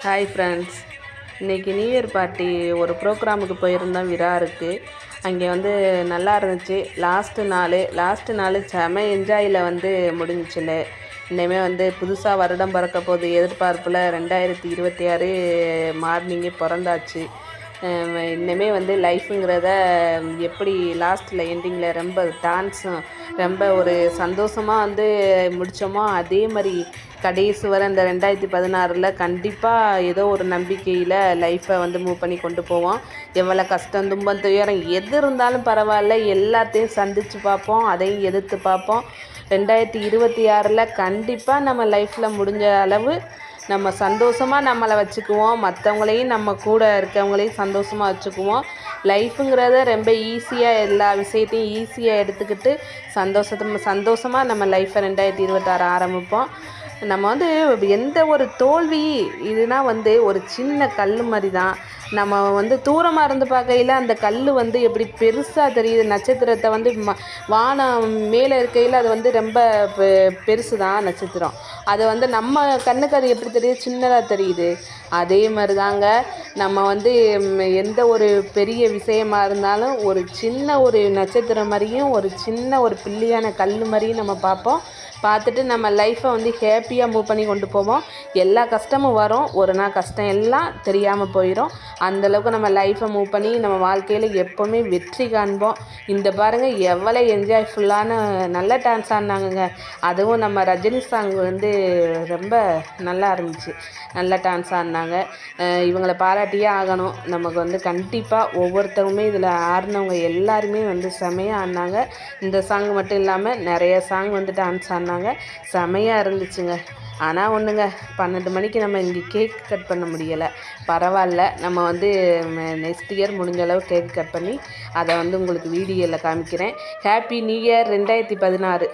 Hi friends, இன்றைக்கி new year party ஒரு ப்ரோக்ராமுக்கு போயிருந்தோம் விராருக்கு. அங்கே வந்து நல்லா இருந்துச்சு. லாஸ்ட்டு நாள் செம என்ஜாயில் வந்து முடிஞ்சிச்சுல. இனிமேல் வந்து புதுசாக வருடம் பிறக்க போது எதிர்பார்ப்பில் 2026 மார்னிங்கே பிறந்தாச்சு. இன்னுமே வந்து லைஃபுங்கிறத எப்படி லாஸ்ட்டில் எண்டிங்கில் ரொம்ப டான்ஸும் ரொம்ப ஒரு சந்தோஷமாக வந்து முடித்தோமோ, அதே மாதிரி கடைசி வரை இந்த 2016 கண்டிப்பாக ஏதோ ஒரு நம்பிக்கையில் லைஃப்பை வந்து மூவ் பண்ணி கொண்டு போவோம். எவ்வளோ கஷ்டம், துன்பம், துயரம் எது இருந்தாலும் பரவாயில்ல, எல்லாத்தையும் சந்தித்து பார்ப்போம், அதையும் எதிர்த்து பார்ப்போம். 2026 கண்டிப்பாக நம்ம லைஃப்பில் முடிஞ்ச அளவு நம்ம சந்தோஷமாக நம்மளை வச்சுக்குவோம். மற்றவங்களையும் நம்ம கூட இருக்கவங்களையும் சந்தோஷமாக வச்சுக்குவோம். லைஃபுங்கிறத ரொம்ப ஈஸியாக எல்லா விஷயத்தையும் ஈஸியாக எடுத்துக்கிட்டு சந்தோஷமாக நம்ம லைஃப்பை 2026 ஆரம்பிப்போம். நம்ம வந்து எந்த ஒரு தோல்வி இதுனா வந்து ஒரு சின்ன கல் மாதிரி தான். நம்ம வந்து தூரமாக இருந்து பார்க்கையில் அந்த கல் வந்து எப்படி பெருசாக தெரியுது. நட்சத்திரத்தை வந்து வானம் மேலே இருக்கையில் அது வந்து ரொம்ப பெருசு தான் நட்சத்திரம். அது வந்து நம்ம கண்ணுக்கு அது எப்படி தெரியுது, சின்னதாக தெரியுது. அதே மாதிரி தாங்க நம்ம வந்து எந்த ஒரு பெரிய விஷயமா இருந்தாலும் ஒரு சின்ன ஒரு நட்சத்திரம் மாதிரியும் ஒரு சின்ன ஒரு பிள்ளையான கல் மாதிரியும் நம்ம பார்ப்போம். பார்த்துட்டு நம்ம லைஃப்பை வந்து ஹேப்பியாக மூவ் பண்ணி கொண்டு போவோம். எல்லா கஷ்டமும் வரும், ஒரு நாள் கஷ்டம் எல்லாம் தெரியாமல் போயிடும். அந்தளவுக்கு நம்ம லைஃப்பை மூவ் பண்ணி நம்ம வாழ்க்கையில் எப்போவுமே வெற்றி காண்போம். இந்த பாருங்கள் எவ்வளோ என்ஜாய்ஃபுல்லான நல்ல டான்ஸ் ஆடினாங்கங்க. அதுவும் நம்ம ரஜினி சாங் வந்து ரொம்ப நல்லா இருந்துச்சு. நல்ல டான்ஸ் ஆடினாங்க. இவங்களை பாராட்டியே ஆகணும். நமக்கு வந்து கண்டிப்பாக ஒவ்வொருத்தவங்களுமே இதில் ஆடினவங்க எல்லாருமே வந்து செமையாக ஆடினாங்க. இந்த சாங் மட்டும் இல்லாமல் நிறைய சாங் வந்து டான்ஸ் ஆடினாங்க. செமையாக இருந்துச்சுங்க. ஆனால் ஒன்றுங்க, 12 மணிக்கு நம்ம இங்கே கேக் கட் பண்ண முடியலை. பரவாயில்ல, நம்ம வந்து நெக்ஸ்ட் இயர் முடிஞ்ச அளவு கேக் கட் பண்ணி அதை வந்து உங்களுக்கு வீடியோவில் காமிக்கிறேன். Happy new year 2016.